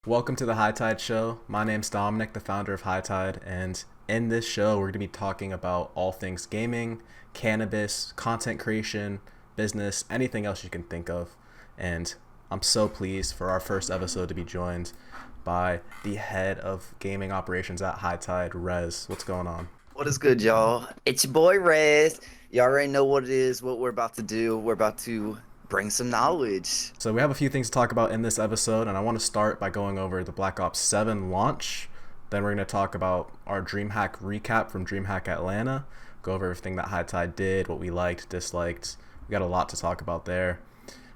Welcome to the High Tide Show. My name's Dominic, the founder of High Tide, and in this show, we're going to be talking about all things gaming, cannabis, content creation, business, anything else you can think of. And I'm so pleased for our first episode to be joined by the head of gaming operations at High Tide, Res. What's going on? What is good, y'all? It's your boy Res. Y'all already know what it is, what we're about to do. We're about to bring some knowledge. So we have a few things to talk about in this episode, and I want to start by going over the Black Ops 7 launch. Then we're going to talk about our Dreamhack recap from Dreamhack Atlanta, go over everything that High Tide did, what we liked, disliked. We got a lot to talk about there.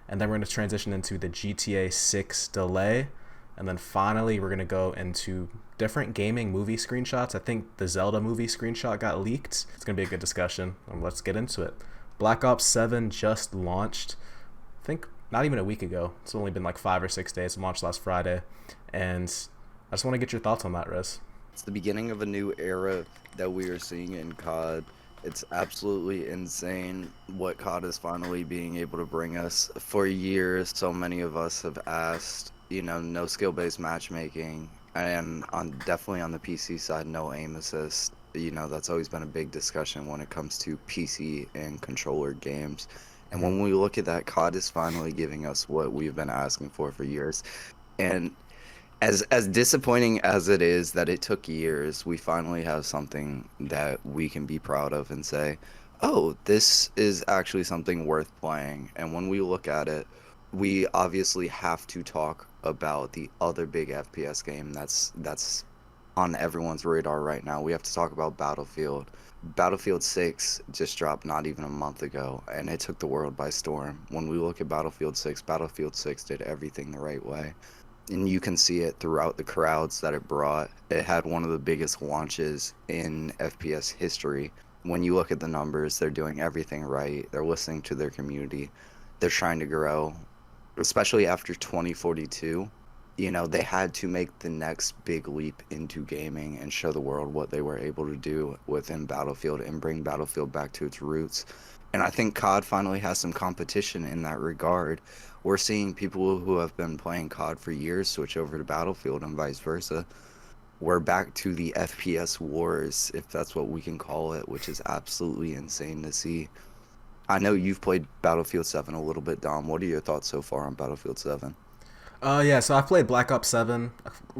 And then we're going to transition into the GTA 6 delay. And then finally, we're going to go into different gaming movie screenshots. I think the Zelda movie screenshot got leaked. It's going to be a good discussion. Let's get into it. Black Ops 7 just launched, I think not even a week ago. It's only been like 5 or 6 days. It launched last Friday. And I just want to get your thoughts on that, Rez. It's the beginning of a new era that we are seeing in COD. It's absolutely insane what COD is finally being able to bring us. For years, so many of us have asked, no skill-based matchmaking, and definitely on the PC side, no aim assist. That's always been a big discussion when it comes to PC and controller games. And when we look at that, COD is finally giving us what we've been asking for years. And as disappointing as it is that it took years, we finally have something that we can be proud of and say, oh, this is actually something worth playing. And when we look at it, we obviously have to talk about the other big FPS game that's on everyone's radar right now. We have to talk about Battlefield. Battlefield 6 just dropped not even a month ago, and it took the world by storm. When we look at Battlefield 6 did everything the right way. And you can see it throughout the crowds that it brought. It had one of the biggest launches in FPS history. When you look at the numbers, they're doing everything right. They're listening to their community. They're trying to grow, especially after 2042. They had to make the next big leap into gaming and show the world what they were able to do within Battlefield and bring Battlefield back to its roots. And I think COD finally has some competition in that regard. We're seeing people who have been playing COD for years switch over to Battlefield and vice versa. We're back to the FPS wars, if that's what we can call it, which is absolutely insane to see. I know you've played Battlefield 7 a little bit, Dom. What are your thoughts so far on Battlefield 7? Yeah, so I've played Black Ops 7,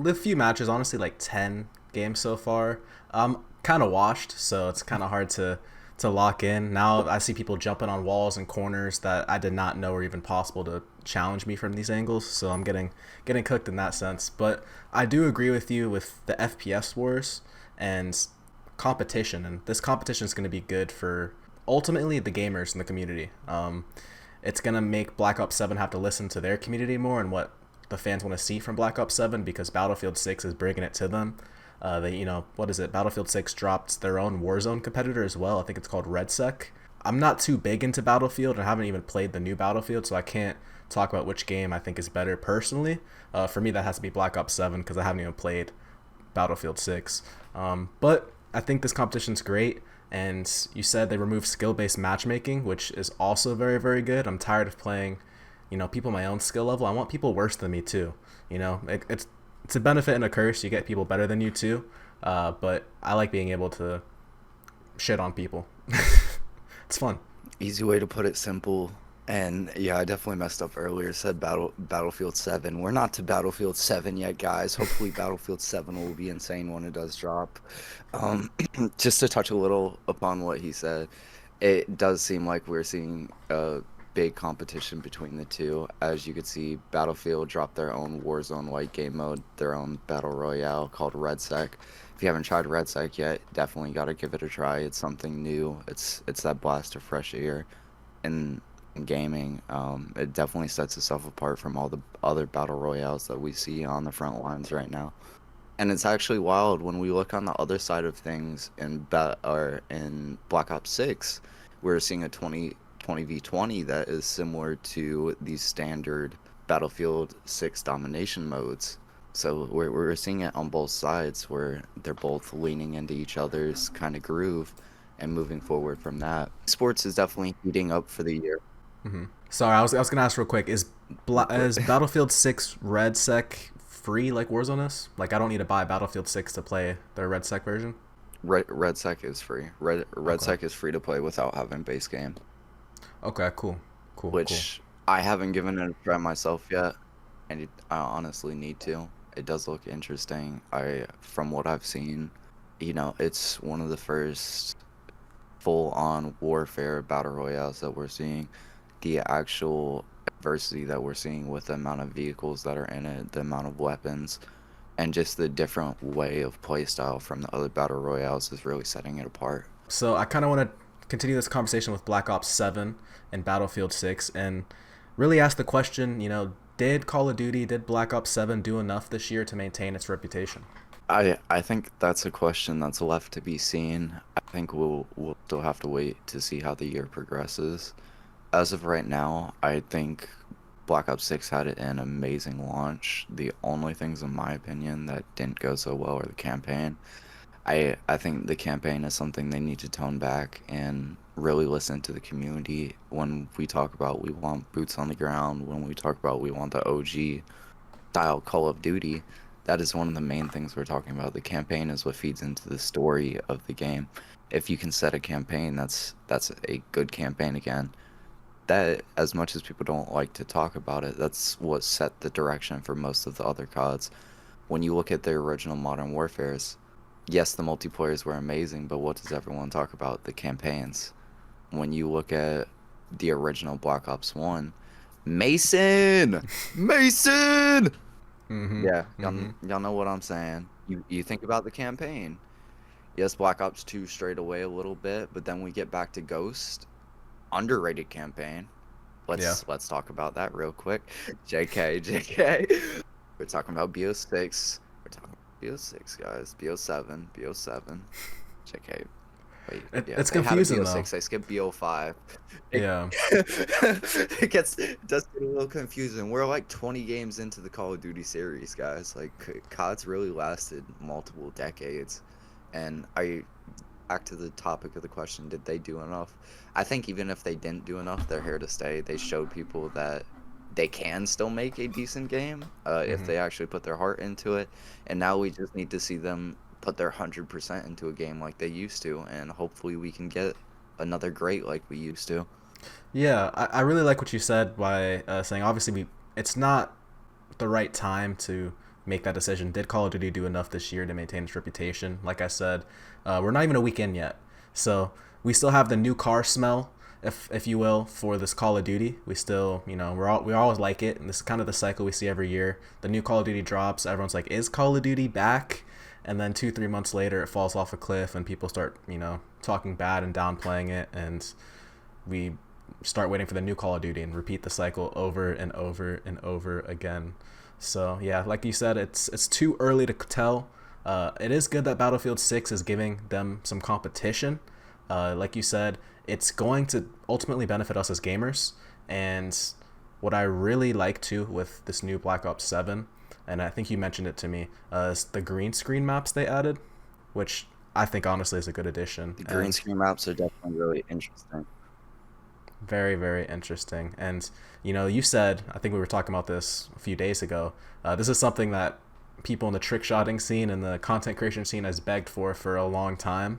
a few matches, honestly like 10 games so far. I'm kind of washed, so it's kind of hard to lock in. Now I see people jumping on walls and corners that I did not know were even possible to challenge me from these angles, so I'm getting cooked in that sense. But I do agree with you with the FPS wars and competition, and this competition is going to be good for ultimately the gamers in the community. It's going to make Black Ops 7 have to listen to their community more and what the fans want to see from Black Ops 7, because Battlefield 6 is bringing it to them. What is it? Battlefield 6 dropped their own Warzone competitor as well. I think it's called RedSec. I'm not too big into Battlefield, and I haven't even played the new Battlefield, so I can't talk about which game I think is better personally. For me, that has to be Black Ops 7 because I haven't even played Battlefield 6. But I think this competition's great. And you said they removed skill-based matchmaking, which is also very, very good. I'm tired of playing, people my own skill level. I want people worse than me too. It's a benefit and a curse. You get people better than you too. But I like being able to shit on people. It's fun. Easy way to put it, simple. And yeah, I definitely messed up earlier. Said Battlefield 7. We're not to Battlefield 7 yet, guys. Hopefully Battlefield 7 will be insane when it does drop. Just to touch a little upon what he said, it does seem like we're seeing a big competition between the two. As you could see, Battlefield dropped their own Warzone white game mode, their own battle royale called RedSec. If you haven't tried RedSec yet, definitely got to give it a try. It's something new. It's that blast of fresh air in gaming. It definitely sets itself apart from all the other battle royales that we see on the front lines right now. And it's actually wild when we look on the other side of things in Black Ops 6, we're seeing a 20v20 that is similar to the standard Battlefield 6 domination modes. So we're seeing it on both sides where they're both leaning into each other's kind of groove and moving forward from that. Sports is definitely heating up for the year. Sorry, I was gonna ask real quick: is Battlefield 6 RedSec free like Warzone is? Like I don't need to buy Battlefield 6 to play their Red Sec version? RedSec is free. Okay. RedSec is free to play without having base game, Okay, cool. Cool, cool. which I haven't given it a try myself yet, and I honestly need to. It does look interesting. From what I've seen, it's one of the first full-on warfare battle royales that we're seeing. The actual adversity that we're seeing with the amount of vehicles that are in it, the amount of weapons, and just the different way of playstyle from the other battle royales is really setting it apart. So I kind of want to continue this conversation with Black Ops 7 and Battlefield 6 and really ask the question, did Call of Duty, did Black Ops 7 do enough this year to maintain its reputation? I think that's a question that's left to be seen. I think we'll still have to wait to see how the year progresses. As of right now, I think Black Ops 6 had an amazing launch. The only things, in my opinion, that didn't go so well are the campaign. I think the campaign is something they need to tone back and really listen to the community. When we talk about we want boots on the ground, when we talk about we want the OG style Call of Duty, that is one of the main things we're talking about. The campaign is what feeds into the story of the game. If you can set a campaign, that's a good campaign again. That, as much as people don't like to talk about it, that's what set the direction for most of the other CODs. When you look at the original Modern Warfares, yes, the multiplayers were amazing, but what does everyone talk about? The campaigns. When you look at the original Black Ops 1, Mason! Mason! Mm-hmm. Yeah, Mm-hmm. y'all know what I'm saying. You think about the campaign. Yes, Black Ops 2 strayed away a little bit, but then we get back to Ghost. Underrated campaign. Yeah. Let's talk about that real quick. JK. We're talking about BO6. We're talking about BO6, guys. BO7, BO7. JK. Wait, yeah, It's they had a confusing though. BO6. They skipped BO5. Yeah. It does get a little confusing. We're like 20 games into the Call of Duty series, guys. Like COD's really lasted multiple decades, and back to the topic of the question, did they do enough? I think even if they didn't do enough, they're here to stay. They showed people that they can still make a decent game if they actually put their heart into it. And now we just need to see them put their 100% into a game like they used to, and hopefully we can get another great like we used to. Yeah, I really like what you said by saying obviously it's not the right time to make that decision. Did Call of Duty do enough this year to maintain its reputation? Like I said, we're not even a week in yet, so we still have the new car smell, if you will, for this Call of Duty. We still, we always like it, and this is kind of the cycle we see every year. The new Call of Duty drops, everyone's like, is Call of Duty back? And then 2-3 months later, it falls off a cliff, and people start, talking bad and downplaying it, and we start waiting for the new Call of Duty and repeat the cycle over and over and over again. So yeah, like you said, it's too early to tell. It is good that Battlefield 6 is giving them some competition. Like you said, it's going to ultimately benefit us as gamers. And what I really like too with this new Black Ops 7, and I think you mentioned it to me, is the green screen maps they added, which I think honestly is a good addition. The green screen maps are definitely really interesting. Very, very interesting. And, you said, I think we were talking about this a few days ago, this is something that people in the trick shotting scene and the content creation scene has begged for a long time,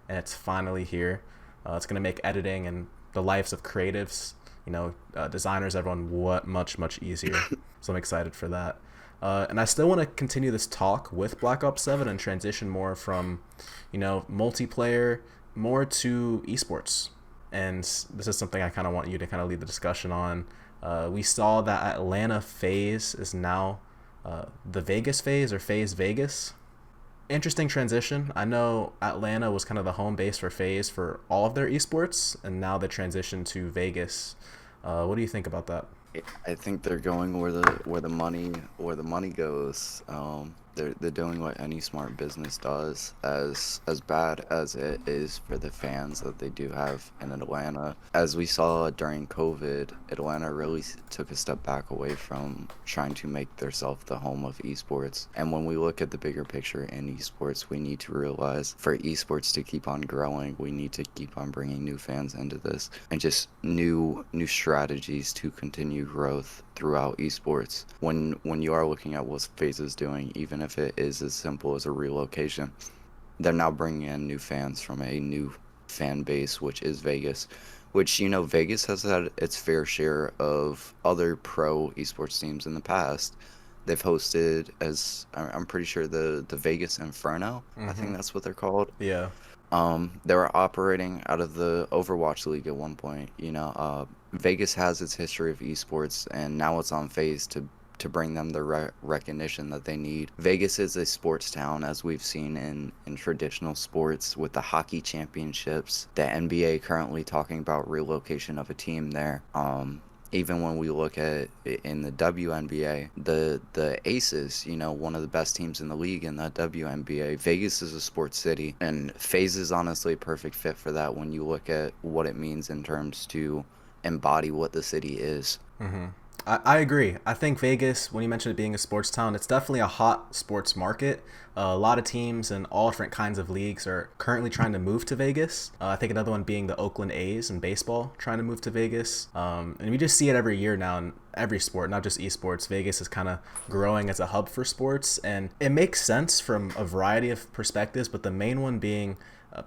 and it's finally here. It's going to make editing and the lives of creatives, designers, everyone, much, much easier. So I'm excited for that. And I still want to continue this talk with Black Ops 7 and transition more from, multiplayer more to esports. And this is something I kind of want you to kind of lead the discussion on. We saw that Atlanta FaZe is now the Vegas FaZe or FaZe Vegas. Interesting transition. I know Atlanta was kind of the home base for FaZe for all of their esports, and now they transitioned to Vegas. What do you think about that? I think they're going where the money goes. They're doing what any smart business does. As bad as it is for the fans that they do have in Atlanta, as we saw during COVID, Atlanta really took a step back away from trying to make themselves the home of esports. And when we look at the bigger picture in esports, we need to realize for esports to keep on growing, we need to keep on bringing new fans into this and just new strategies to continue growth throughout esports. When you are looking at what FaZe is doing, even if it is as simple as a relocation, they're now bringing in new fans from a new fan base, which is Vegas. Which, you know, Vegas has had its fair share of other pro esports teams in the past. They've hosted, as I'm pretty sure, the Vegas Inferno. I think that's what they're called. Yeah. They were operating out of the Overwatch League at one point. You know, Vegas has its history of esports, and now it's on FaZe to bring them the recognition that they need. Vegas is a sports town, as we've seen in traditional sports with the hockey championships. The NBA currently talking about relocation of a team there. Even when we look at in the WNBA, the Aces, you know, one of the best teams in the league in the WNBA, Vegas is a sports city, and FaZe is honestly a perfect fit for that when you look at what it means in terms to embody what the city is. I agree. I think Vegas, when you mentioned it being a sports town, it's definitely a hot sports market. A lot of teams and all different kinds of leagues are currently trying to move to Vegas. I think another one being the Oakland A's in baseball trying to move to Vegas. And we just see it every year now in every sport, not just esports. Vegas is kind of growing as a hub for sports, and it makes sense from a variety of perspectives, but the main one being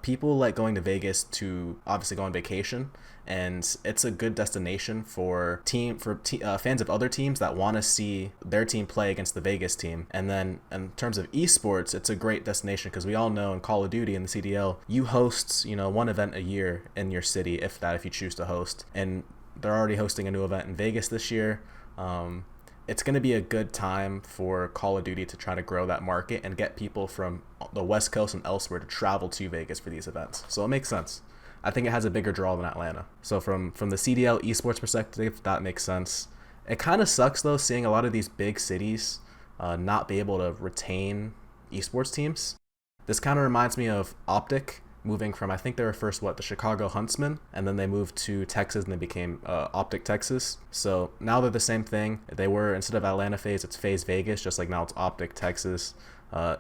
people like going to Vegas to obviously go on vacation, and it's a good destination for fans of other teams that want to see their team play against the Vegas team. And then in terms of esports, it's a great destination because we all know in Call of Duty and the CDL, you host, you know, one event a year in your city, if you choose to host, and they're already hosting a new event in Vegas this year. It's going to be a good time for Call of Duty to try to grow that market and get people from the West Coast and elsewhere to travel to Vegas for these events. So it makes sense. I think it has a bigger draw than Atlanta. So from the CDL esports perspective, that makes sense. It kind of sucks, though, seeing a lot of these big cities not be able to retain esports teams. This kind of reminds me of Optic moving from, I think they were first, the Chicago Huntsmen, and then they moved to Texas and they became Optic Texas. So now they're the same thing. They were, instead of Atlanta FaZe, it's FaZe Vegas, just like now it's Optic Texas.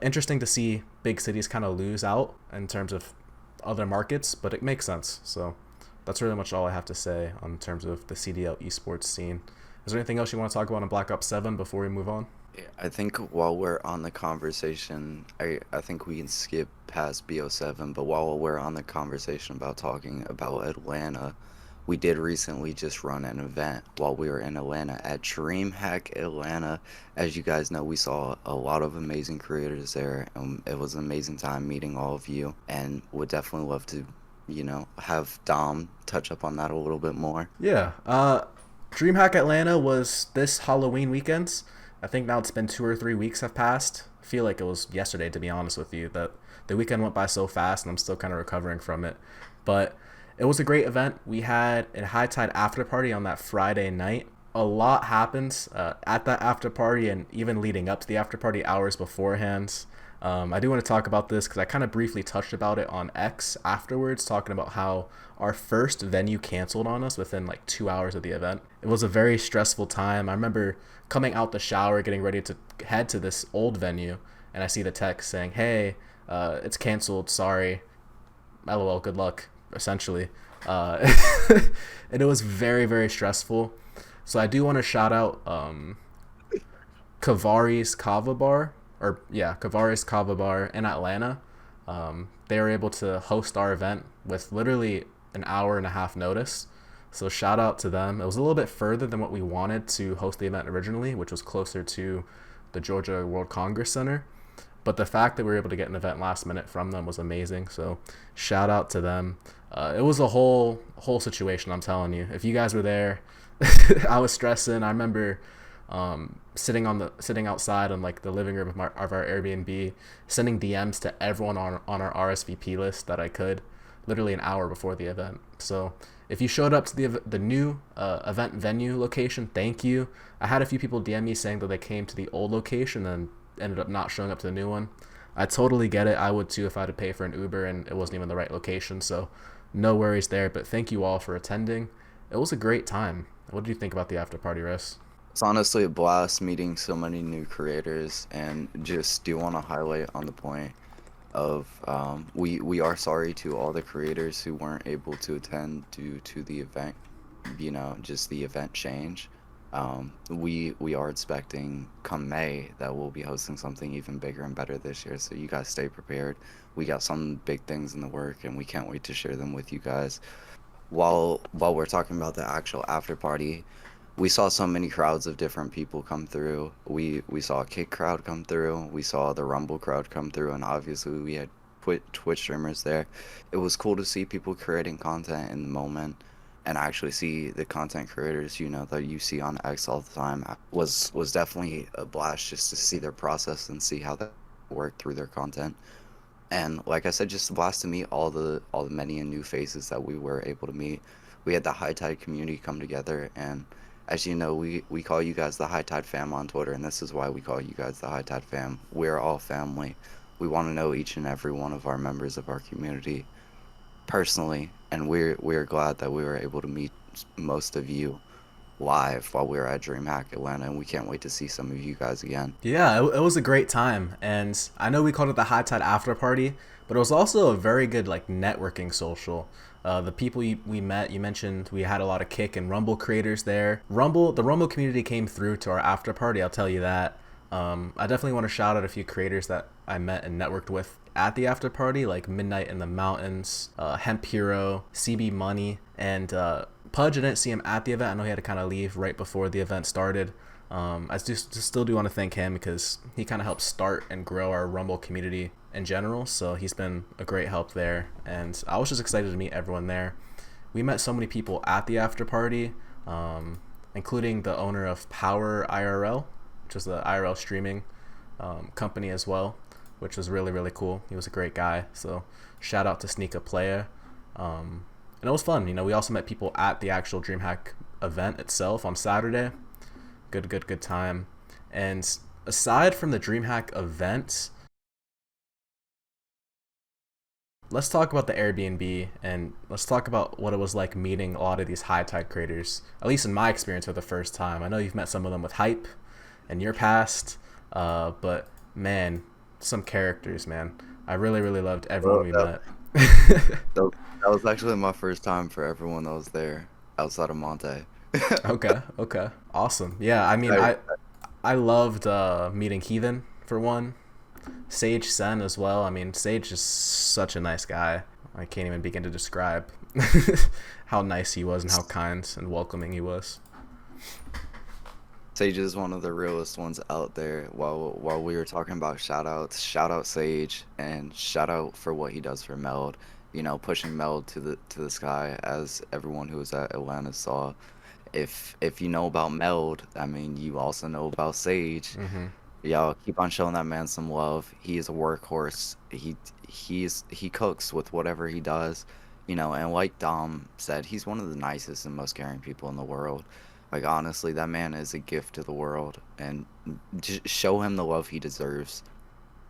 Interesting to see big cities kind of lose out in terms of other markets, but it makes sense. So that's really much all I have to say on terms of the CDL esports scene. Is there anything else you want to talk about in Black Ops 7 before we move on? I think while we're on the conversation, I think we can skip past BO7, but while we're on the conversation about talking about Atlanta, we did recently just run an event while we were in Atlanta at Dreamhack Atlanta. As you guys know, we saw a lot of amazing creators there, and it was an amazing time meeting all of you, and would definitely love to, you know, have Dom touch up on that a little bit more. Yeah. Dreamhack Atlanta was this Halloween weekend. I think now it's been 2 or 3 weeks have passed. I feel like it was yesterday, to be honest with you. That the weekend went by so fast, and I'm still kind of recovering from it. But it was a great event. We had a high tide after party on that Friday night. A lot happens at that after party, and even leading up to the after party hours beforehand. I do want to talk about this because I kind of briefly touched about it on X afterwards, talking about how our first venue canceled on us within like 2 hours of the event. It was a very stressful time. I remember coming out the shower, getting ready to head to this old venue, and I see the text saying, "Hey, it's canceled. Sorry. LOL. Good luck." Essentially, and it was very, very stressful. So I do want to shout out Kavari's Kava Bar. Kavari's Kava Bar in Atlanta. They were able to host our event with literally an hour and a half notice. So shout out to them. It was a little bit further than what we wanted to host the event originally, which was closer to the Georgia World Congress Center. But the fact that we were able to get an event last minute from them was amazing. So shout out to them. It was a whole situation, I'm telling you. If you guys were there, I was stressing. I remember sitting outside on like the living room of our Airbnb, sending DMs to everyone on our RSVP list that I could, literally an hour before the event. So if you showed up to the new event venue location, thank you. I had a few people DM me saying that they came to the old location and ended up not showing up to the new one. I totally get it. I would too if I had to pay for an Uber and it wasn't even the right location. So no worries there. But thank you all for attending. It was a great time. What did you think about the after party, Res? It's honestly a blast meeting so many new creators, and just do want to highlight on the point of we are sorry to all the creators who weren't able to attend due to the event, you know, just the event change. We are expecting come May that we'll be hosting something even bigger and better this year. So you guys stay prepared. We got some big things in the work, and we can't wait to share them with you guys. While we're talking about the actual after party, we saw so many crowds of different people come through. We saw a Kick crowd come through. We saw the Rumble crowd come through, and obviously we had Twitch streamers there. It was cool to see people creating content in the moment and actually see the content creators, that you see on X all the time. Was definitely a blast just to see their process and see how they work through their content. And like I said, just a blast to meet all the many and new faces that we were able to meet. We had the High Tide community come together, and as you know, we call you guys the High Tide fam on Twitter, and this is why we call you guys the High Tide fam. We're all family. We want to know each and every one of our members of our community personally, and we're glad that we were able to meet most of you live while we were at Dreamhack Atlanta, and we can't wait to see some of you guys again. Yeah, it was a great time, and I know we called it the High Tide After Party, but it was also a very good like networking social. The people we met, you mentioned we had a lot of Kick and Rumble creators there. The Rumble community came through to our after party. I'll tell you that. I definitely want to shout out a few creators that I met and networked with at the after party, like Midnight in the Mountains, Hemp Hero, CB Money, and Pudge. I didn't see him at the event. I know he had to kind of leave right before the event started. Still do want to thank him because he kind of helped start and grow our Rumble community in general. So he's been a great help there. And I was just excited to meet everyone there. We met so many people at the after party, including the owner of Power IRL, which is the IRL streaming company as well, which was really, really cool. He was a great guy. So shout out to Sneaka Playa. And it was fun. We also met people at the actual Dreamhack event itself on Saturday. Good time. And aside from the Dreamhack event, let's talk about the Airbnb and let's talk about what it was like meeting a lot of these high tide creators, at least in my experience for the first time. I know you've met some of them with Hype in your past, but man, some characters, man. I really, really loved everyone we met. That was actually my first time for everyone that was there outside of Monte. Okay. Awesome. Yeah, I mean, I loved meeting Heathen for one. Sage Sen as well. I mean, Sage is such a nice guy. I can't even begin to describe how nice he was and how kind and welcoming he was. Sage is one of the realest ones out there. While we were talking about shout outs, shout out Sage and shout out for what he does for Meld. Pushing Meld to the sky, as everyone who was at Atlanta saw. If you know about Meld, I mean, you also know about Sage. Mm-hmm. Y'all keep on showing that man some love. He is a workhorse. He cooks with whatever he does, and like Dom said, he's one of the nicest and most caring people in the world. Like honestly, that man is a gift to the world, and just show him the love he deserves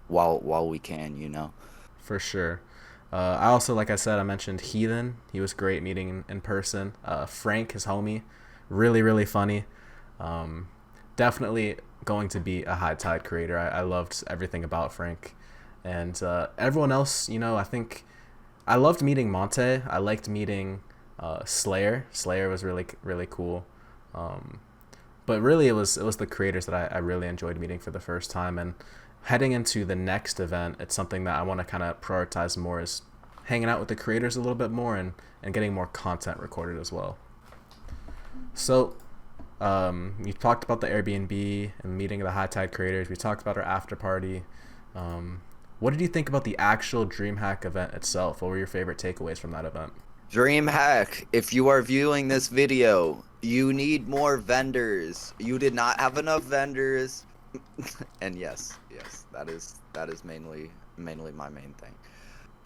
while we can. For sure. I also, like I said, I mentioned Heathen. He was great meeting in person. Frank, his homie, really, really funny. Definitely going to be a high tide creator. I loved everything about Frank. And everyone else, I think I loved meeting Monte. I liked meeting Slayer. Slayer was really, really cool. But really, it was the creators that I really enjoyed meeting for the first time. And heading into the next event, it's something that I want to kind of prioritize more, is hanging out with the creators a little bit more and getting more content recorded as well. So you talked about the Airbnb and meeting the high tide creators. We talked about our after party. What did you think about the actual Dreamhack event itself? What were your favorite takeaways from that event? Dreamhack, if you are viewing this video, you need more vendors. You did not have enough vendors. And yes, that is mainly my main thing.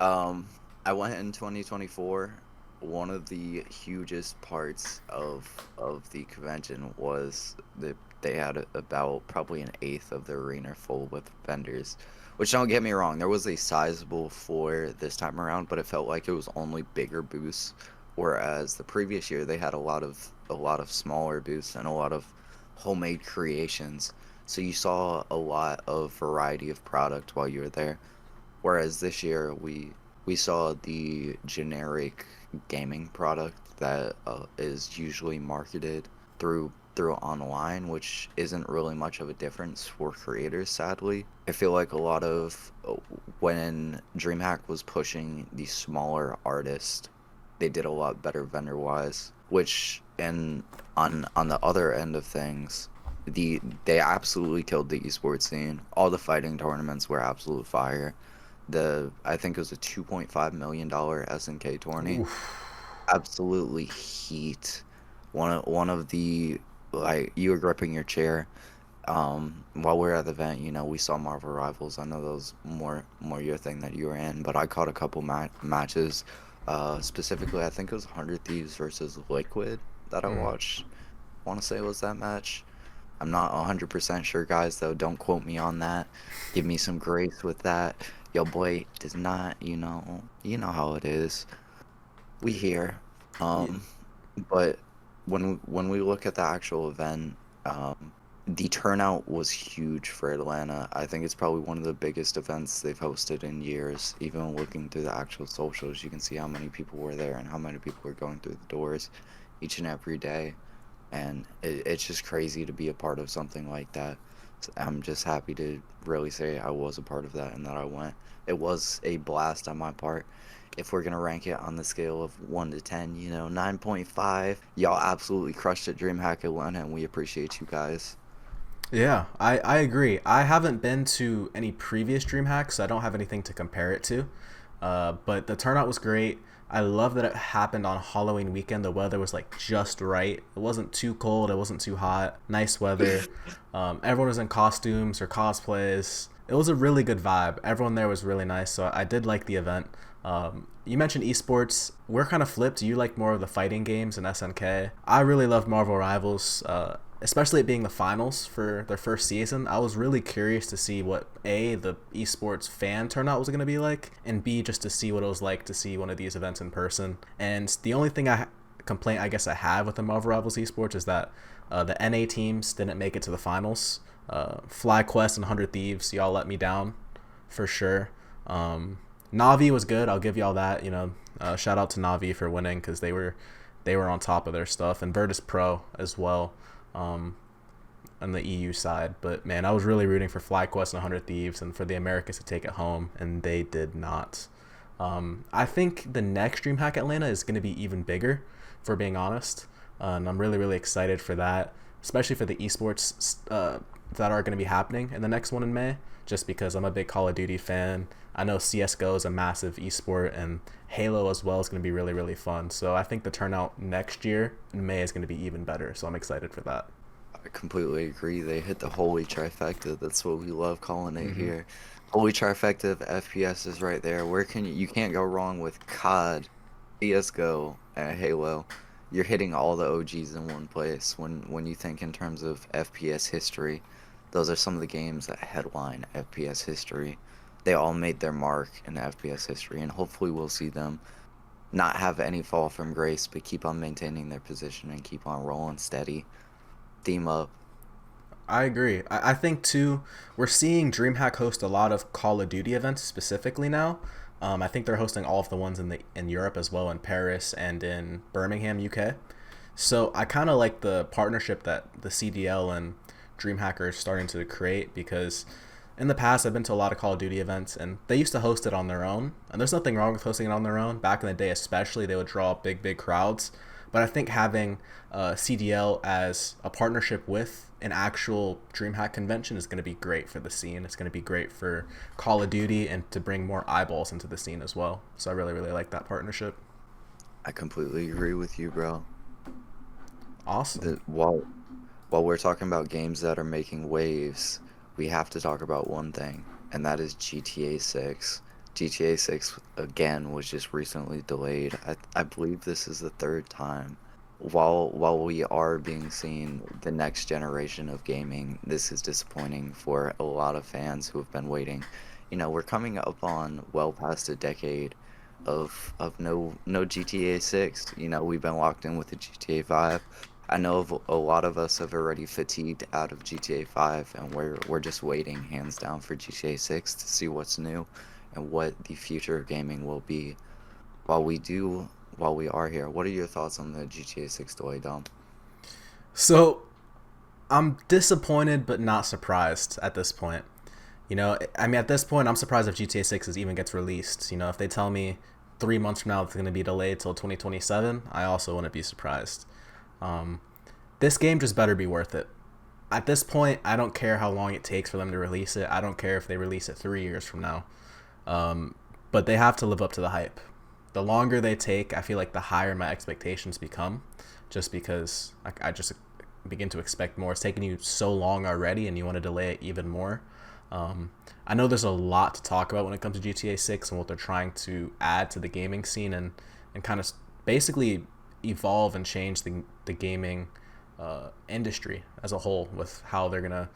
I went in 2024. One of the hugest parts of the convention was that they had about probably an eighth of the arena full with vendors. Which, don't get me wrong, there was a sizable floor this time around, but it felt like it was only bigger booths, whereas the previous year they had a lot of smaller booths and a lot of homemade creations. So you saw a lot of variety of product while you were there. Whereas this year we saw the generic gaming product that is usually marketed through through online, which isn't really much of a difference for creators, sadly. I feel like a lot of when DreamHack was pushing the smaller artists, they did a lot better vendor-wise, which and on the other end of things, they absolutely killed the esports scene. All the fighting tournaments were absolute fire. I think it was a $2.5 million SNK tourney. Oof. Absolutely heat. One of the, like, you were gripping your chair. While we were at the event, we saw Marvel Rivals. I know that was more your thing that you were in, but I caught a couple matches. Specifically, I think it was 100 Thieves versus Liquid that I watched. I want to say it was that match. I'm not 100% sure, guys, though. Don't quote me on that. Give me some grace with that. Yo, boy does not, you know how it is. We here. But when we look at the actual event, the turnout was huge for Atlanta. I think it's probably one of the biggest events they've hosted in years. Even looking through the actual socials, you can see how many people were there and how many people were going through the doors each and every day. And it's just crazy to be a part of something like that. So I'm just happy to really say I was a part of that and that I went. It was a blast on my part. If we're gonna rank it on the scale of 1 to 10, 9.5. Y'all absolutely crushed it, DreamHack Atlanta, and we appreciate you guys. Yeah, I agree. I haven't been to any previous DreamHacks, so I don't have anything to compare it to. But the turnout was great. I love that it happened on Halloween weekend. The weather was like just right. It wasn't too cold. It wasn't too hot. Nice weather. Everyone was in costumes or cosplays. It was a really good vibe. Everyone there was really nice. So I did like the event. You mentioned esports. We're kind of flipped. You like more of the fighting games and SNK. I really love Marvel Rivals. Especially it being the finals for their first season. I was really curious to see what A, the esports fan turnout was going to be like, and B, just to see what it was like to see one of these events in person. And the only thing complaint I guess I have with the Marvel Rivals esports is that the NA teams didn't make it to the finals. FlyQuest and 100 Thieves, y'all let me down for sure. Navi was good. I'll give y'all that. Shout out to Navi for winning because they were on top of their stuff, and Virtus Pro as well. On the EU side, but man, I was really rooting for FlyQuest and 100 Thieves and for the Americans to take it home, and they did not. I think the next DreamHack Atlanta is going to be even bigger, for being honest, and I'm really excited for that, especially for the esports that are going to be happening in the next one in May, just because I'm a big Call of Duty fan. I know CSGO is a massive esport, and Halo as well is going to be really fun. So I think the turnout next year in May is going to be even better. So I'm excited for that. I completely agree. They hit the holy trifecta. That's what we love calling it here. Holy trifecta of FPS is right there. You can't go wrong with COD, CSGO, and Halo. You're hitting all the OGs in one place. When you think in terms of FPS history, those are some of the games that headline FPS history. They all made their mark in FPS history, and hopefully we'll see them not have any fall from grace, but keep on maintaining their position and keep on rolling steady. Theme up. I agree. I think too, we're seeing DreamHack host a lot of Call of Duty events specifically now. I think they're hosting all of the ones in Europe as well, in Paris and in Birmingham, UK. So I kind of like the partnership that the CDL and DreamHack are starting to create, because in the past, I've been to a lot of Call of Duty events, and they used to host it on their own. And there's nothing wrong with hosting it on their own. Back in the day especially, they would draw big crowds. But I think having CDL as a partnership with an actual DreamHack convention is going to be great for the scene. It's going to be great for Call of Duty and to bring more eyeballs into the scene as well. So I really like that partnership. I completely agree with you, bro. Awesome. While we're talking about games that are making waves, we have to talk about one thing, and that is GTA 6. GTA 6, again, was just recently delayed. I believe this is the third time. While we are being seen the next generation of gaming, this is disappointing for a lot of fans who have been waiting. We're coming up on well past a decade of no GTA 6. We've been locked in with the GTA 5. I know a lot of us have already fatigued out of GTA 5, and we're just waiting hands down for GTA 6 to see what's new and what the future of gaming will be. While we are here, what are your thoughts on the GTA 6 delay, Dom? So I'm disappointed but not surprised at this point. I mean, at this point, I'm surprised if GTA 6 even gets released. If they tell me 3 months from now it's going to be delayed till 2027, I also wouldn't be surprised. Um, this game just better be worth it. At this point, I don't care how long it takes for them to release it. I don't care if they release it 3 years from now. Um, but they have to live up to the hype. The longer they take, I feel like the higher my expectations become, just because I just begin to expect more. It's taking you so long already, and you want to delay it even more. I know there's a lot to talk about when it comes to GTA 6 and what they're trying to add to the gaming scene and kind of basically evolve and change the gaming industry as a whole with how they're going to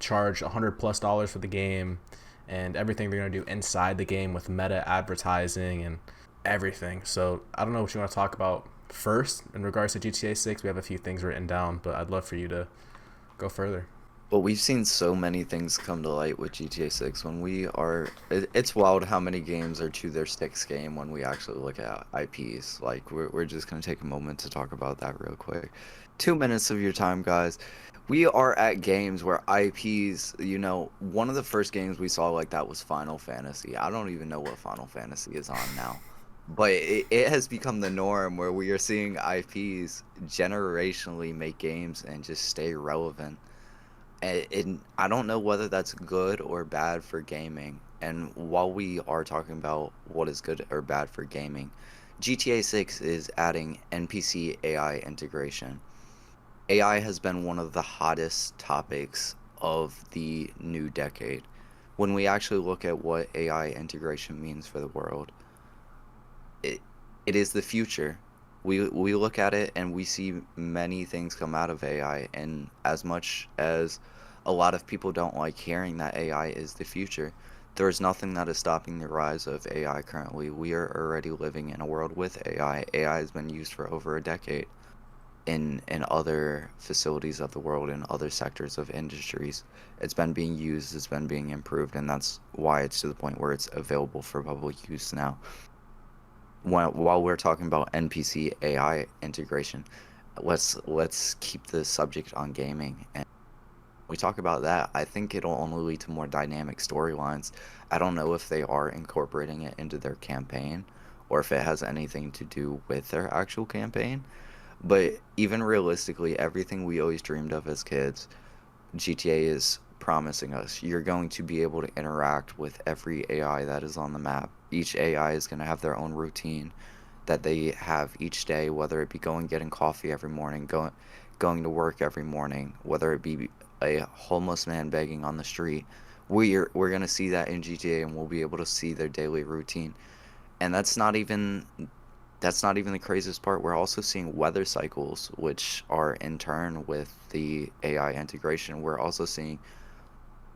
charge $100+ for the game and everything they're going to do inside the game with meta advertising and everything. So I don't know what you want to talk about first in regards to GTA 6. We have a few things written down, but I'd love for you to go further. But we've seen so many things come to light with GTA 6 it's wild how many games are to their sticks game when we actually look at IPs. Like, we're just going to take a moment to talk about that real quick. 2 minutes of your time, guys. We are at games where IPs, one of the first games we saw like that was Final Fantasy. I don't even know what Final Fantasy is on now. But it has become the norm where we are seeing IPs generationally make games and just stay relevant. And I don't know whether that's good or bad for gaming. And while we are talking about what is good or bad for gaming, GTA 6 is adding NPC AI integration. AI has been one of the hottest topics of the new decade. When we actually look at what AI integration means for the world, it it is the future. We look at it and we see many things come out of AI, and as much as a lot of people don't like hearing that AI is the future, there is nothing that is stopping the rise of AI currently. We are already living in a world with AI. AI has been used for over a decade in other facilities of the world, in other sectors of industries. It's been being used, it's been being improved, and that's why it's to the point where it's available for public use now. While we're talking about NPC AI integration, let's keep the subject on gaming. And we talk about that, I think it'll only lead to more dynamic storylines. I don't know if they are incorporating it into their campaign or if it has anything to do with their actual campaign. But even realistically, everything we always dreamed of as kids, GTA is promising us. You're going to be able to interact with every AI that is on the map. Each AI is going to have their own routine that they have each day, whether it be going getting coffee every morning, going to work every morning, whether it be a homeless man begging on the street. We're going to see that in GTA, and we'll be able to see their daily routine. And that's not even the craziest part. We're also seeing weather cycles, which are in turn with the AI integration. We're also seeing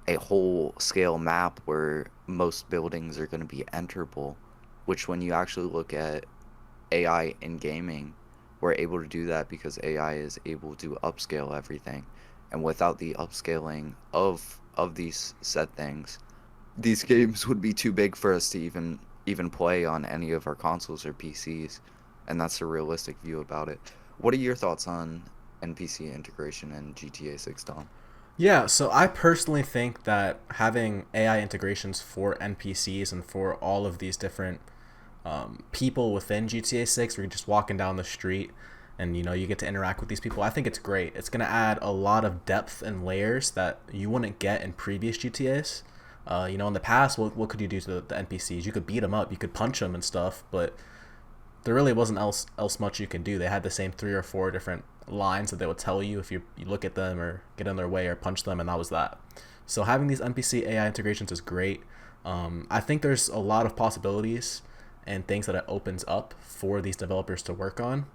a whole scale map where most buildings are going to be enterable, which when you actually look at AI in gaming, we're able to do that because AI is able to upscale everything. And without the upscaling of these set things, these games would be too big for us to even play on any of our consoles or PCs, and that's a realistic view about it. What are your thoughts on NPC integration in GTA 6, Dom? Yeah, so I personally think that having AI integrations for NPCs and for all of these different people within GTA 6, where you're just walking down the street and you get to interact with these people, I think it's great. It's going to add a lot of depth and layers that you wouldn't get in previous GTAs. In the past, what could you do to the NPCs? You could beat them up, you could punch them and stuff, but there really wasn't else much you can do. They had the same 3 or 4 different lines that they would tell you if you look at them or get in their way or punch them, and that was that. So having these NPC AI integrations is great. I think there's a lot of possibilities and things that it opens up for these developers to work on.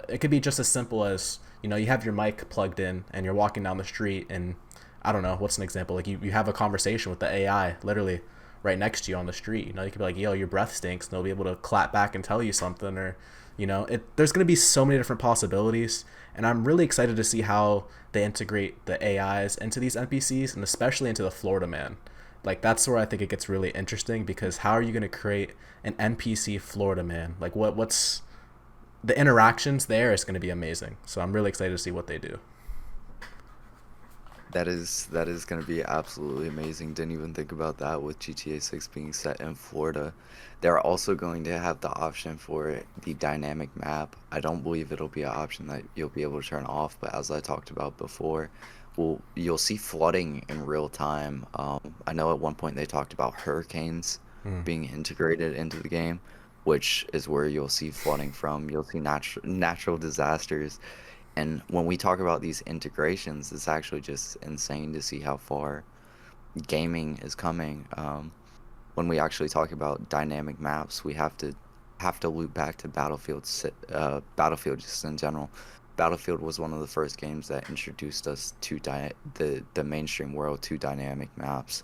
It could be just as simple as you have your mic plugged in and you're walking down the street, and I don't know, what's an example? Like you have a conversation with the AI literally right next to you on the street. You could be like, yo, your breath stinks, and they'll be able to clap back and tell you something. Or there's going to be so many different possibilities, and I'm really excited to see how they integrate the AIs into these NPCs, and especially into the Florida man. Like, that's where I think it gets really interesting, because how are you going to create an NPC Florida man? Like, what's the interactions there is going to be amazing. So I'm really excited to see what they do. That is going to be absolutely amazing. Didn't even think about that with GTA 6 being set in Florida. They're also going to have the option for the dynamic map. I don't believe it'll be an option that you'll be able to turn off, but as I talked about before, you'll see flooding in real time. I know at one point they talked about hurricanes Hmm. being integrated into the game, which is where you'll see flooding from. You'll see natural disasters. And when we talk about these integrations, it's actually just insane to see how far gaming is coming. When we actually talk about dynamic maps, we have to loop back to Battlefield just in general. Battlefield was one of the first games that introduced us to the mainstream world to dynamic maps,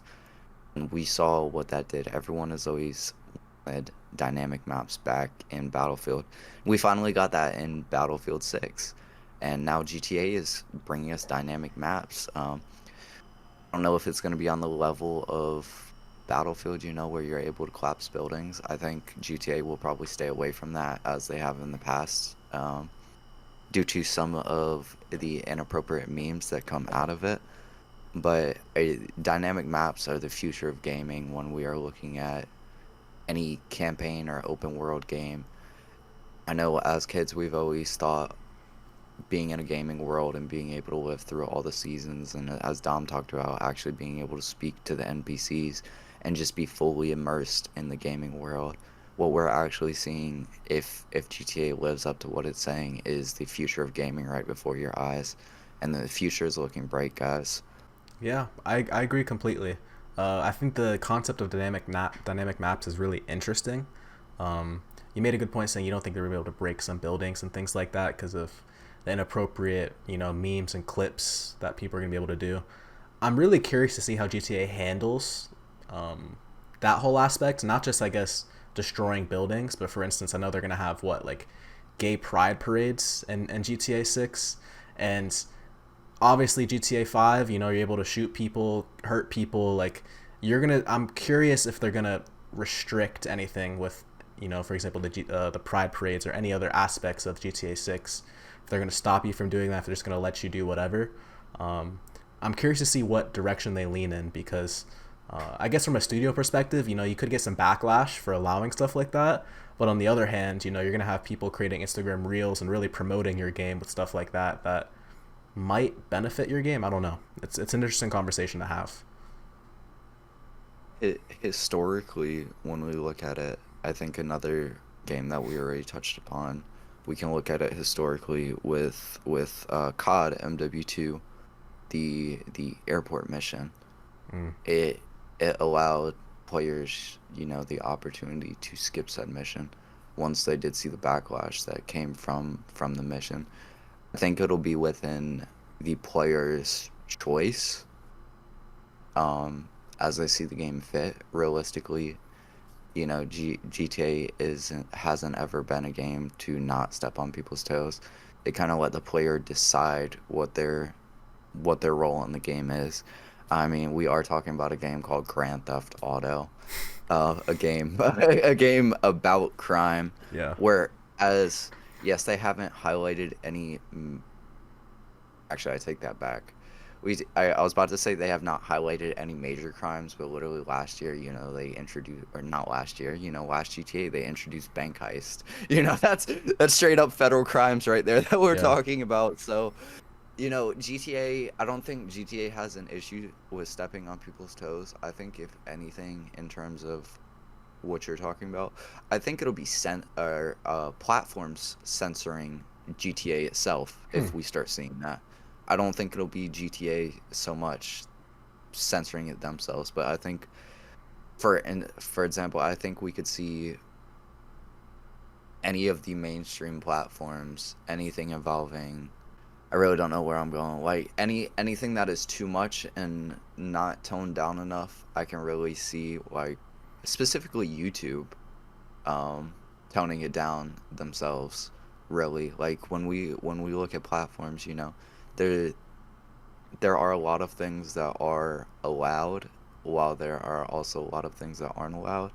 and we saw what that did. Everyone has always wanted dynamic maps back in Battlefield. We finally got that in Battlefield 6, and now GTA is bringing us dynamic maps. I don't know if it's going to be on the level of Battlefield, where you're able to collapse buildings. I think GTA will probably stay away from that as they have in the past, due to some of the inappropriate memes that come out of it. But dynamic maps are the future of gaming when we are looking at any campaign or open world game. I know as kids we've always thought being in a gaming world and being able to live through all the seasons, and as Dom talked about, actually being able to speak to the NPCs and just be fully immersed in the gaming world. What we're actually seeing, if GTA lives up to what it's saying, is the future of gaming right before your eyes, and the future is looking bright, guys. Yeah, I agree completely. I think the concept of dynamic maps is really interesting. You made a good point saying you don't think they're able to break some buildings and things like that because of the inappropriate, memes and clips that people are gonna be able to do. I'm really curious to see how GTA handles that whole aspect, not just I guess destroying buildings, but for instance, I know they're gonna have what like gay pride parades in GTA 6, and obviously GTA 5, you're able to shoot people, hurt people. Like I'm curious if they're gonna restrict anything with, for example, the pride parades or any other aspects of GTA 6. If they're gonna stop you from doing that, if they're just gonna let you do whatever. I'm curious to see what direction they lean in because I guess from a studio perspective, you could get some backlash for allowing stuff like that. But on the other hand, you're gonna have people creating Instagram reels and really promoting your game with stuff like that might benefit your game. I don't know. It's an interesting conversation to have. Historically, when we look at it, I think another game that we already touched upon, we can look at it historically with COD MW2, the airport mission. Mm. It allowed players, the opportunity to skip said mission once they did see the backlash that came from the mission. I think it'll be within the player's choice, as they see the game fit. Realistically, GTA hasn't ever been a game to not step on people's toes. They kind of let the player decide what their role in the game is. I mean, we are talking about a game called Grand Theft Auto, a game a game about crime, Yeah. whereas yes, they haven't highlighted any. Actually, I take that back. I was about to say they have not highlighted any major crimes, but literally last year, they introduced, or not last year, last GTA they introduced bank heist. That's straight up federal crimes right there that we're Yeah. talking about. So, GTA, I don't think GTA has an issue with stepping on people's toes. I think if anything, in terms of what you're talking about, I think it'll be platforms censoring GTA itself Hmm. if we start seeing that. I don't think it'll be GTA so much censoring it themselves, but I think for example, I think we could see any of the mainstream platforms, anything involving, I really don't know where I'm going. Like anything that is too much and not toned down enough, I can really see, like, specifically YouTube, toning it down themselves. Really, like when we look at platforms, there there are a lot of things that are allowed, while there are also a lot of things that aren't allowed.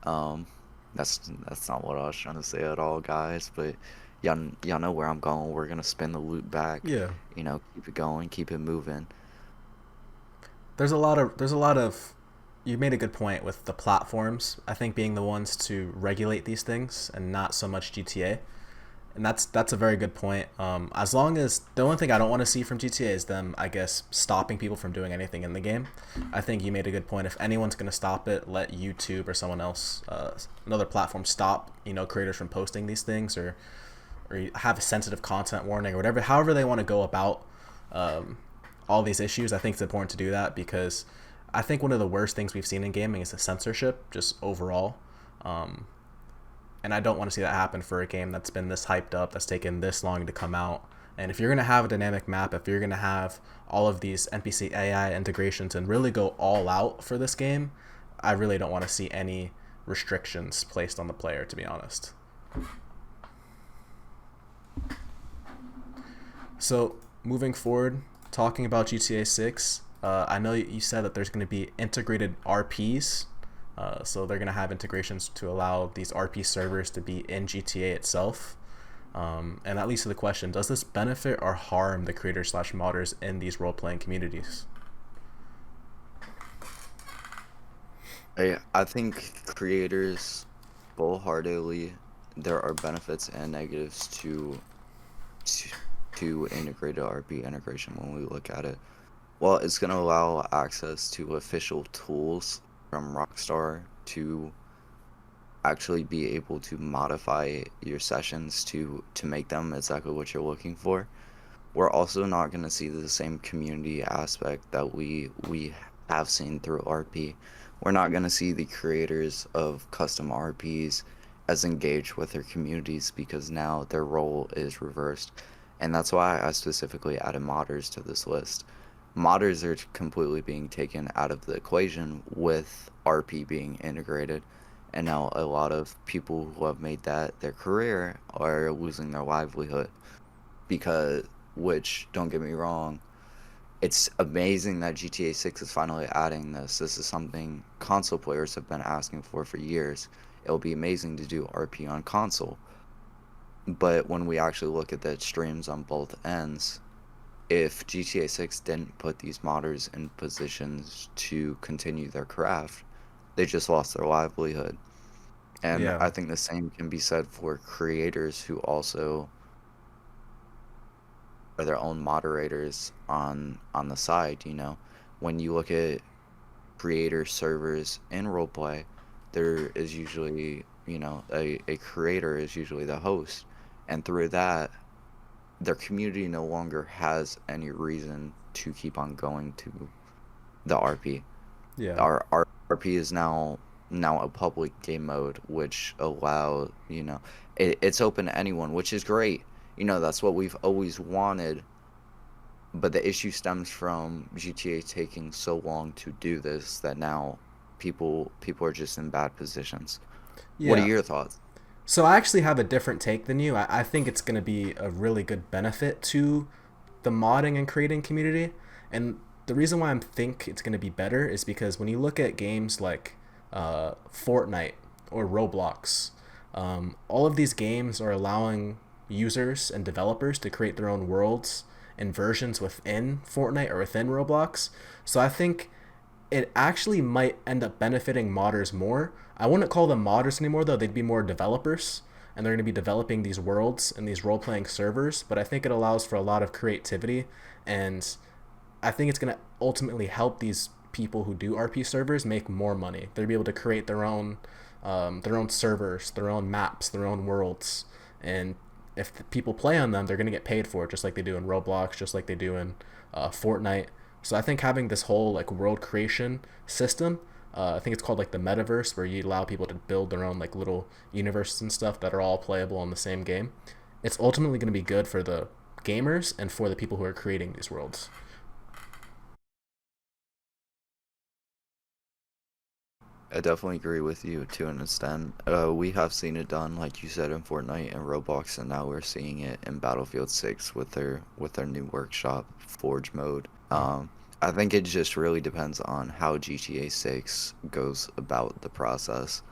Um, that's not what I was trying to say at all, guys. But y'all know where I'm going. We're gonna spin the loop back. Yeah. Keep it going, keep it moving. there's a lot of you made a good point with the platforms, I think, being the ones to regulate these things and not so much GTA. And that's a very good point. As long as the only thing I don't want to see from GTA is them, I guess, stopping people from doing anything in the game. I think you made a good point. If anyone's going to stop it, let YouTube or someone else, another platform, stop creators from posting these things, or have a sensitive content warning or whatever. However they want to go about all these issues, I think it's important to do that, because I think one of the worst things we've seen in gaming is the censorship, just overall. And I don't want to see that happen for a game that's been this hyped up, that's taken this long to come out. And if you're going to have a dynamic map, if you're going to have all of these NPC AI integrations and really go all out for this game, I really don't want to see any restrictions placed on the player, to be honest. So, moving forward, talking about GTA 6, I know you said that there's going to be integrated RPs. So they're going to have integrations to allow these RP servers to be in GTA itself. And that leads to the question, does this benefit or harm the creators slash modders in these role-playing communities? I think creators wholeheartedly, there are benefits and negatives to, to integrated RP integration when we look at it. Well, it's going to allow access to official tools from Rockstar to actually be able to modify your sessions to make them exactly what you're looking for. We're also not going to see the same community aspect that we have seen through RP. We're not going to see the creators of custom RPs as engaged with their communities, because now their role is reversed. And that's why I specifically added modders to this list. Modders are completely being taken out of the equation with RP being integrated, and now a lot of people who have made that their career are losing their livelihood. Because, which, don't get me wrong, it's amazing that GTA 6 is finally adding this. This is something console players have been asking for years. It'll be amazing to do RP on console. But when we actually look at the extremes on both ends, if GTA 6 didn't put these modders in positions to continue their craft, they just lost their livelihood. And Yeah. I think the same can be said for creators who also are their own moderators on the side. When you look at creator servers in roleplay, there is usually, a creator is usually the host. And through that, their community no longer has any reason to keep on going to the RP. Yeah. Our RP is now a public game mode, which allow it's open to anyone, which is great. That's what we've always wanted. But the issue stems from GTA taking so long to do this that now people are just in bad positions. What are Yeah. your thoughts? So I actually have a different take than you. I think it's going to be a really good benefit to the modding and creating community. And the reason why I think it's going to be better is because when you look at games like Fortnite or Roblox, all of these games are allowing users and developers to create their own worlds and versions within Fortnite or within Roblox. So I think it actually might end up benefiting modders more. I wouldn't call them modders anymore, though. They'd be more developers, and they're going to be developing these worlds and these role-playing servers. But I think it allows for a lot of creativity, and I think it's going to ultimately help these people who do RP servers make more money. They'll be able to create their own servers, their own maps, their own worlds, and if the people play on them, they're going to get paid for it, just like they do in Roblox, just like they do in Fortnite. So I think having this whole like world creation system, I think it's called like the metaverse, where you allow people to build their own like little universes and stuff that are all playable in the same game. It's ultimately going to be good for the gamers and for the people who are creating these worlds. I definitely agree with you to an extent. We have seen it done, like you said, in Fortnite and Roblox, and now we're seeing it in Battlefield 6 with their new workshop Forge mode. I think it just really depends on how GTA 6 goes about the process.